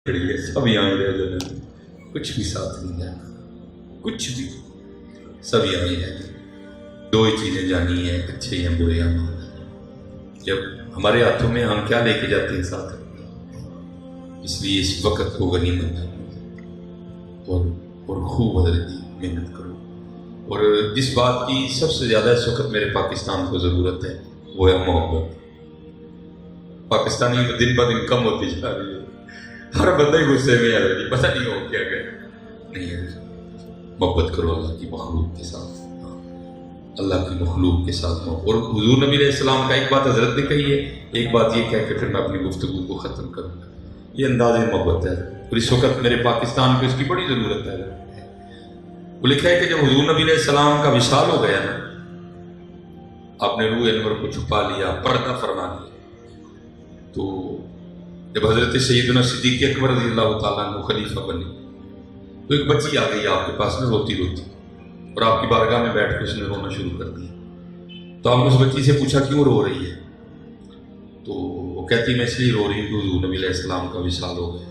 سب یہاں ہی رہ جانا، کچھ بھی ساتھ نہیں جانا، کچھ بھی، سب یہاں ہی رہ جانا۔ دو ہی چیزیں جانی ہیں، اچھے ہیں برے ہیں۔ جب ہمارے ہاتھوں میں ہم کیا لے کے جاتے ہیں ساتھ، اس لیے اس وقت کو غنیمت اور خوب حضرت محنت کرو۔ اور جس بات کی سب سے زیادہ اس وقت میرے پاکستان کو ضرورت ہے وہ ہے محبت۔ پاکستانی دن بہ دن کم ہوتی جا رہی ہے، ہر بندہ ہی غصے میں آ رہی ہے، پتہ نہیں ہو کیا گیا نہیں ہے۔ محبت کرو اللہ کی مخلوق کے ساتھ، اللہ کی مخلوق کے ساتھ۔ اور حضور نبی علیہ السلام کا ایک بات حضرت نے کہی ہے، ایک بات یہ کہہ کے پھر میں اپنی گفتگو کو ختم کروں گا۔ یہ انداز محبت ہے، اور اس وقت میرے پاکستان کو اس کی بڑی ضرورت ہے۔ وہ لکھا ہے کہ جب حضور نبی علیہ السلام کا وصال ہو گیا نا، آپ نے روح انور کو چھپا لیا، پردہ فرما لیا، تو جب حضرت سیدنا صدیق اکبر رضی اللہ تعالیٰ عنہ خلیفہ بنی تو ایک بچی آ گئی آپ کے پاس میں روتی روتی، اور آپ کی بارگاہ میں بیٹھ کے اس نے رونا شروع کر دیا۔ تو آپ نے اس بچی سے پوچھا کیوں رو رہی ہے؟ تو وہ کہتی میں اس لیے رو رہی ہوں کہ حضور نبی علیہ السلام کا وصال ہو گیا۔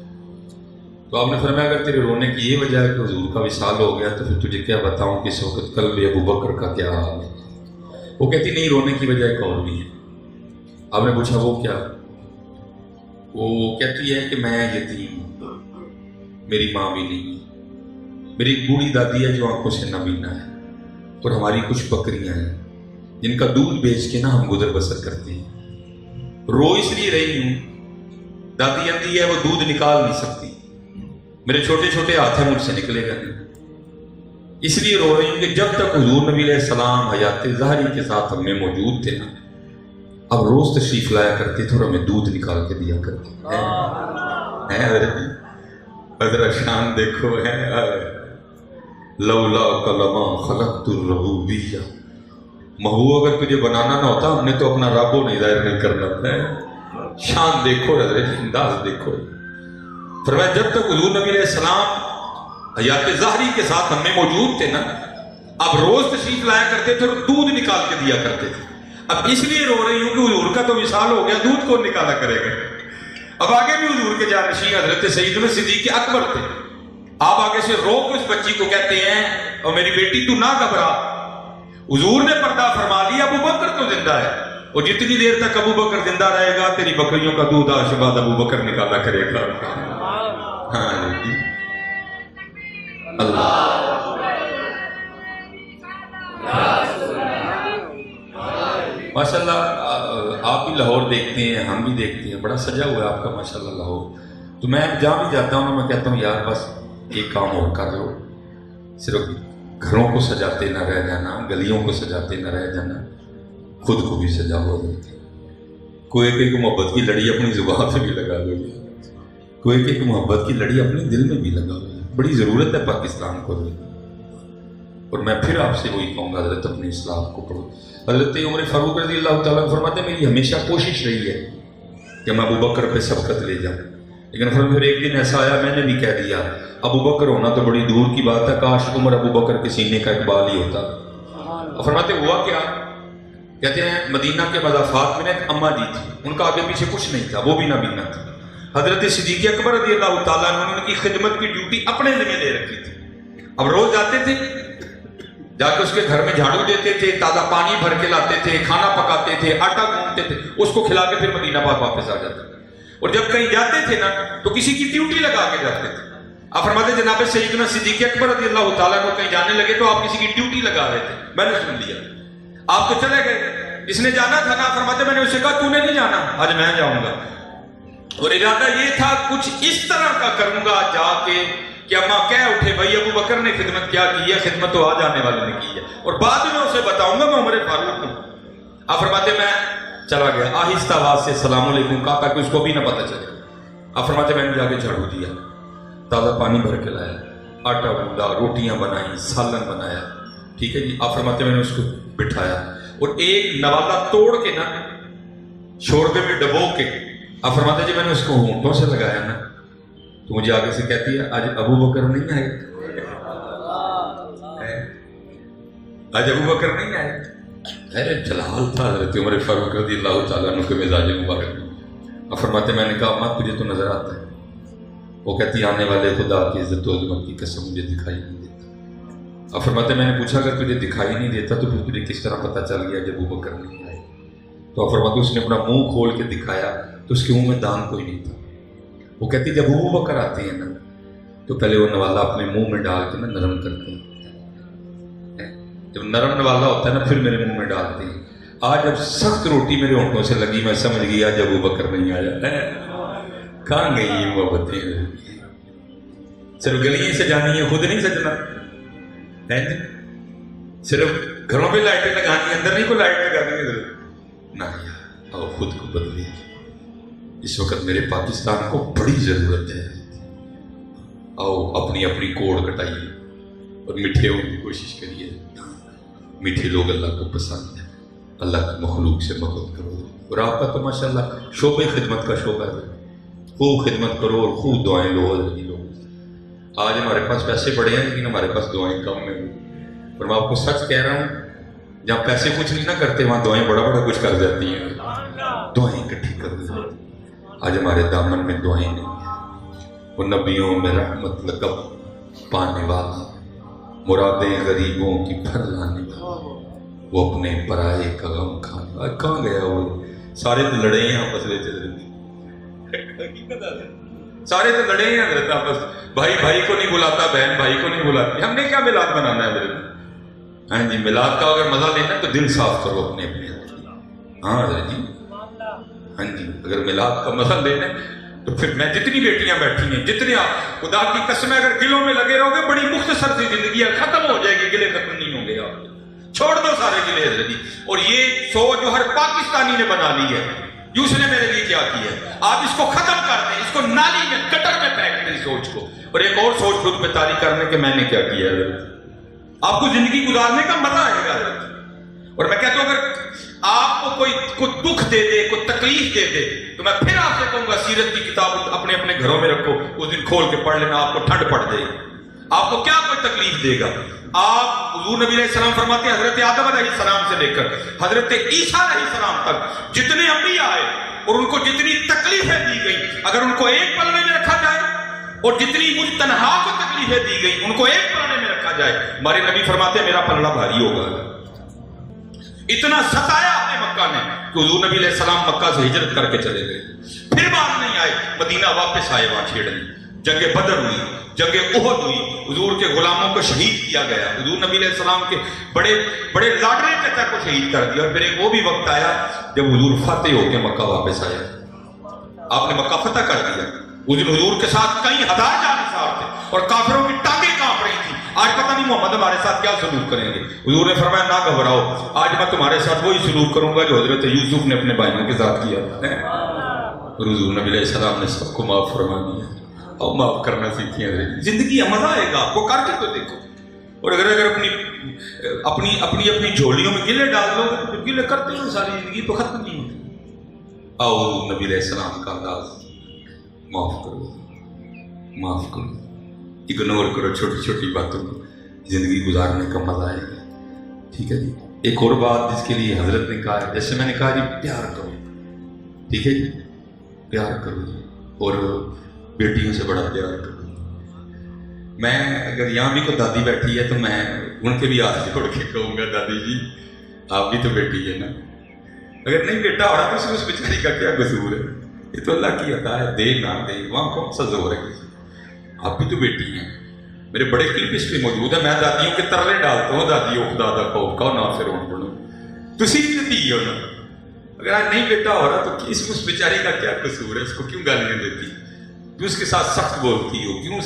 تو آپ نے فرمایا اگر تیرے رونے کی یہ وجہ ہے کہ حضور کا وصال ہو گیا تو پھر تجھے کیا بتاؤں کہ اس وقت قلب ابو بکر کا کیا حال ہے۔ وہ کہتی نہیں، رونے کی وجہ ایک اور بھی ہے۔ آپ نے پوچھا وہ کیا؟ وہ کہتی ہے کہ میں یتیم ہوں، میری ماں بھی نہیں ہے، میری ایک بوڑھی دادی ہے جو آنکھوں سے نابینا ہے، اور ہماری کچھ بکریاں ہیں جن کا دودھ بیچ کے نا ہم گزر بسر کرتے ہیں۔ رو اس لیے رہی ہوں، دادی اندھی ہے، وہ دودھ نکال نہیں سکتی، میرے چھوٹے چھوٹے ہاتھ ہیں، مجھ سے نکلے گا نہیں، اس لیے رو رہی ہوں کہ جب تک حضور نبی علیہ السلام حیات ظاہری کے ساتھ ہم میں موجود تھے نا، اب روز تشریف لایا کرتے تھے اور ہمیں دودھ نکال کے دیا کرتے ہیں۔ حضرت شان دیکھو ہے، لولا کلمہ خلقت الربوبیہ، محبوب اگر تجھے بنانا نہ ہوتا ہم نے تو اپنا رب نہیں ظاہر نہیں کرنا ہے۔ شان دیکھو حضرت، انداز دیکھو۔ فرمایا جب تک حضور نبی علیہ السلام حیات ظاہری کے ساتھ ہم میں موجود تھے نا، اب روز تشریف لایا کرتے تھے اور دودھ نکال کے دیا کرتے تھے۔ اب اس لیے رو رہی ہوں کہ حضور کا تو وصال ہو گیا، دودھ کون نکالا کرے گا؟ اب آگے بھی حضور کے جانشین حضرت سیدنا صدیق اکبر تھے، آپ آگے سے رو کے اس بچی کو کہتے ہیں اور میری بیٹی تو نہ گھبرا، حضور نے پردہ فرما لیا، ابو بکر تو زندہ ہے، اور جتنی دیر تک ابو بکر زندہ رہے گا تیری بکریوں کا دودھ آج کے بعد ابو بکر نکالا کرے گا۔ ہاں اللہ ماشاءاللہ، آپ بھی لاہور دیکھتے ہیں، ہم بھی دیکھتے ہیں، بڑا سجا ہوا ہے آپ کا ماشاءاللہ لاہور۔ تو میں جہاں بھی جاتا ہوں میں کہتا ہوں یار بس ایک کام اور کر لو، صرف گھروں کو سجاتے نہ رہ جانا، گلیوں کو سجاتے نہ رہ جانا، خود کو بھی سجا ہو دیتے۔ کوئی ایک محبت کی لڑی اپنی زبان سے بھی لگا لو، کوئی ایک محبت کی لڑی اپنے دل میں بھی لگا لو، بڑی ضرورت ہے پاکستان کو۔ اور میں پھر آپ سے وہی کہوں گا حضرت اپنی اصلاح کو پڑھو۔ حضرت عمر فاروق رضی اللہ تعالیٰ فرماتے ہیں میری ہمیشہ کوشش رہی ہے کہ میں ابو بکر پہ سبقت لے جاؤں، لیکن پھر ایک دن ایسا آیا میں نے بھی کہہ دیا ابو بکر ہونا تو بڑی دور کی بات ہے، کاش عمر ابو بکر کے سینے کا اقبال ہی ہوتا۔ اور فرماتے ہوا کیا؟ کہتے ہیں مدینہ کے مضافات میں ایک اماں جی تھی، ان کا آگے پیچھے کچھ نہیں تھا، وہ بھی نابینا تھی۔ حضرت صدیق اکبر رضی اللہ تعالیٰ عنہ نے ان کی خدمت کی ڈیوٹی اپنے ذمہ لے رکھی تھی۔ اب روز جاتے تھے، جا کے اس کے گھر میں جھاڑو دیتے تھے، تازہ پانی بھر کے لاتے تھے، کھانا پکاتے تھے، آٹا گوندتے تھے، اس کو کھلا کے پھر مدینہ پاک واپس آ جاتے تھے۔ اور جب کہیں جاتے تھے نا تو کسی کی ڈیوٹی لگا کے جاتے تھے۔ آپ فرماتے جناب سیدنا صدیق اکبر رضی اللہ تعالیٰ کو کہیں جانے لگے تو آپ کسی کی ڈیوٹی لگا رہے تھے، میں نے سن لیا، آپ تو چلے گئے، اس نے جانا تھا نا، فرماتے میں نے اسے کہا تو نے نہیں جانا، آج میں جاؤں گا، اور ارادہ یہ تھا کچھ اس طرح کا کروں گا جا کے کہ اماں کہہ اٹھے بھائی ابو بکر نے خدمت کیا کی ہے، خدمت تو آ جانے والے نے کی ہے، اور بعد میں اسے بتاؤں گا میں عمر فاروق ہوں۔ آپ فرماتے میں چلا گیا، آہستہ آواز سے السلام علیکم کہا تاکہ اس کو بھی نہ پتہ چلے۔ آپ فرماتے میں نے جا کے جھاڑو دیا، تازہ پانی بھر کے لایا، آٹا گوندا، روٹیاں بنائی، سالن بنایا، ٹھیک ہے جی۔ آپ فرماتے میں نے اس کو بٹھایا اور ایک نوالا توڑ کے نا شوربے میں ڈبو کے، آپ فرماتے جی میں نے اس کو ہونٹوں سے لگایا نا تو مجھے آگے سے کہتی ہے آج ابو بکر نہیں آئے، آج ابو بکر نہیں آئے۔ ارے جلال تھا حضرت عمر فاروق رضی اللہ تعالیٰ عنہ کے مزاج مبارک۔ اب فرماتے میں نے کہا اماں تجھے تو نظر آتا ہے، وہ کہتی آنے والے خدا کی عزت و عظمت کی قسم مجھے دکھائی نہیں دیتا۔ اب فرماتے میں نے پوچھا اگر تجھے دکھائی نہیں دیتا تو پھر تجھے کس طرح پتہ چل گیا جب ابو بکر نہیں آئے؟ تو فرماتے اس نے اپنا منہ کھول کے دکھایا تو اس کے منہ میں دان کوئی نہیں تھا۔ وہ کہتی جب ابو بکر آتے ہیں نا تو پہلے وہ نوالا اپنے منہ میں ڈال کے نا نرم کرتے ہیں، جب نرم نوالا ہوتا ہے نا پھر میرے منہ میں ڈالتے ہیں۔ آج جب سخت روٹی میرے ہونٹوں سے لگی میں سمجھ گیا جب ابو بکر نہیں آیا۔ کہاں گئی یہ محبتیں؟ صرف گلیاں سجانی ہے، خود نہیں سجنا ہے جی، صرف گھروں پہ لائٹیں لگانی ہے، اندر نہیں کوئی لائٹ لگانی ہے نہ یار، آؤ خود کو بدلے۔ اس وقت میرے پاکستان کو بڑی ضرورت ہے، آؤ اپنی اپنی کوڑ کٹائیے اور میٹھے ہونے کی کوشش کریے۔ میٹھے لوگ اللہ کو پسند ہیں، اللہ کی مخلوق سے محبت کرو، اور آپ کا تو ماشاءاللہ شعبہ خدمت کا شعبہ ہے، خوب خدمت کرو اور خوب دعائیں لو۔ آج ہمارے پاس پیسے بڑے ہیں لیکن ہمارے پاس دعائیں کم ہیں، اور میں آپ کو سچ کہہ رہا ہوں جہاں پیسے کچھ نہیں نہ کرتے وہاں دعائیں بڑا بڑا کچھ کر جاتی ہیں۔ دعائیں اکٹھی کر دیں، آج ہمارے دامن میں دعائیں نہیں ہیں۔ وہ نبیوں میں رحمت لقب پانے والا، مرادیں غریبوں کی پھر لانے والا، وہ اپنے پرائے کا غم کھانے والا۔ کہاں گیا وہ؟ سارے تو لڑے ہیں آپس میں، سارے تو لڑے ہیں حضرت آپس، بھائی بھائی کو نہیں بلاتا، بہن بھائی کو نہیں بلاتی۔ ہم نے کیا میلاد بنانا ہے حضرت؟ ہاں جی، میلاد کا اگر مزہ لینا ہے تو دل صاف کرو اپنے اپنے۔ ہاں حضرت جی، ہاں جی، اگر میلاد کا مزہ لینا ہے تو پھر میں جتنی بیٹیاں بیٹھی ہیں، جتنے آپ خدا کی قسم اگر گلوں میں لگے رہو گے بڑی مختصر سی زندگی ہے، ختم ہو جائے گی، گلے ختم نہیں ہوں گے آپ، چھوڑ دو سارے گلے حضرت جی۔ اور یہ سوچ جو ہر پاکستانی نے بنا لی ہے، اس نے میرے لیے کیا کیا ہے، آپ اس کو ختم کر دیں، اس کو نالی میں گٹر میں پھینک دیں سوچ کو، اور ایک اور سوچ خود پہ طاری کرنے کہ میں نے کیا کیا ہے۔ آپ کو زندگی گزارنے کا مزہ آئے گا۔ اور میں کہتا ہوں اگر آپ کو کوئی دکھ دے دے، کوئی تکلیف دے دے تو میں پھر آپ سے کہوں گا سیرت کی کتاب اپنے اپنے گھروں میں رکھو، اس دن کھول کے پڑھ لینا، آپ کو ٹھنڈ پڑ جائے گی۔ آپ کو کیا کوئی تکلیف دے گا؟ آپ حضور نبی علیہ السلام فرماتے ہیں حضرت آدم علیہ السلام سے لے کر حضرت عیسیٰ علیہ السلام تک جتنے انبیاء آئے اور ان کو جتنی تکلیفیں دی گئی، اگر ان کو ایک پلڑے میں رکھا جائے، اور جتنی مجھ تنہا کو تکلیفیں دی گئی ان کو ایک پلڑے میں رکھا جائے، ہمارے نبی فرماتے ہیں میرا پلڑا بھاری ہوگا۔ اتنا ستایا آپ نے مکہ نے کہ حضور نبی علیہ السلام مکہ سے ہجرت کر کے چلے گئے، پھر بعد نہیں آئے، مدینہ واپس آئے، وہاں چھیڑنے جنگ بدر ہوئی، جنگ احد ہوئی، حضور کے غلاموں کو شہید کیا گیا، حضور نبی علیہ السلام کے بڑے بڑے لاڈلے چچا کو شہید کر دیا، اور پھر ایک وہ بھی وقت آیا جب حضور فاتح ہو کے مکہ واپس آیا، آپ نے مکہ فتح کر دیا۔ اس دن حضور کے ساتھ کئی ہزار جانصار تھے اور کافروں کی ٹانگیں کانپ رہی تھی، آج پتہ نہیں محمد ہمارے ساتھ کیا سلوک کریں گے۔ حضور نے فرمایا نہ گھبراؤ، آج میں تمہارے ساتھ وہی سلوک کروں گا جو حضرت یوسف نے اپنے بھائیوں کے ساتھ کیا تھا۔ اور حضور نبی علیہ السلام نے سب کو معاف فرما دیا، اور معاف کرنا سیکھیں۔ زندگی کا مزہ آئے گا، آپ کو کر کے تو دیکھو۔ اور اگر اپنی جھولیوں میں گلے ڈال دو گے تو گلے کرتے ہو ساری زندگی تو ختم نہیں ہوتی۔ آؤ حضور نبی علیہ السلام کا انداز، معاف کرو، معاف کرو، اگنور کرو چھوٹی چھوٹی باتوں کو، زندگی گزارنے کا مزہ آئے گا۔ ٹھیک ہے جی۔ ایک اور بات جس کے لیے حضرت نے کہا ہے، جیسے میں نے کہا جی پیار کرو، ٹھیک ہے جی، پیار کرو، اور بیٹیوں سے بڑا پیار کرو۔ میں اگر یہاں بھی کوئی دادی بیٹھی ہے تو میں ان کے بھی ہاتھ جوڑ کے کہوں گا دادی جی آپ بھی تو بیٹی ہے نا، اگر نہیں بیٹا ہو رہا تو اس بیچاری کا کیا قصور ہے، یہ تو اللہ کی عطا ہے، دے نہ دے وہاں کون سا زور ہے، آپ بھی تو بیٹی ہیں۔ میرے بڑے کلپ اس پہ موجود ہے، میں دادیوں کے ترلے ڈالتا ہوں، دادیوں خدا دا خوف کا نہ پھر ان بڑھو تسی بھی دی ہو نا، اگر آج نہیں بیٹا ہو رہا تو اس بیچاری کا کیا قصور ہے، اس کو کیوں گالیاں دیتی، کیوں اس کے ساتھ سخت بولتی ہو، کیوں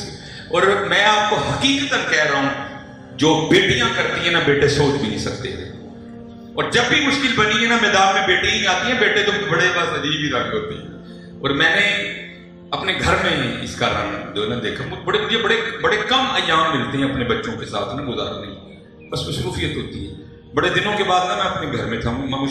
اور میں آپ کو حقیقتاً کہہ رہا ہوں جو بیٹیاں کرتی ہیں نا بیٹے سوچ بھی نہیں سکتے ہیں، اور جب بھی مشکل بنی ہے نا میدان میں بیٹی ہی آتی ہیں، بیٹے تو بڑے بس عجیب ہی رنگ ہوتے ہیں۔ اور میں نے اپنے گھر میں اس کا رنگ جو ہے نا دیکھا، مجھے بڑے کم ایام ملتے ہیں اپنے بچوں کے ساتھ نا گزارنے، بس مصروفیت ہوتی ہے، بڑے دنوں کے بعد نا میں اپنے گھر میں تھا،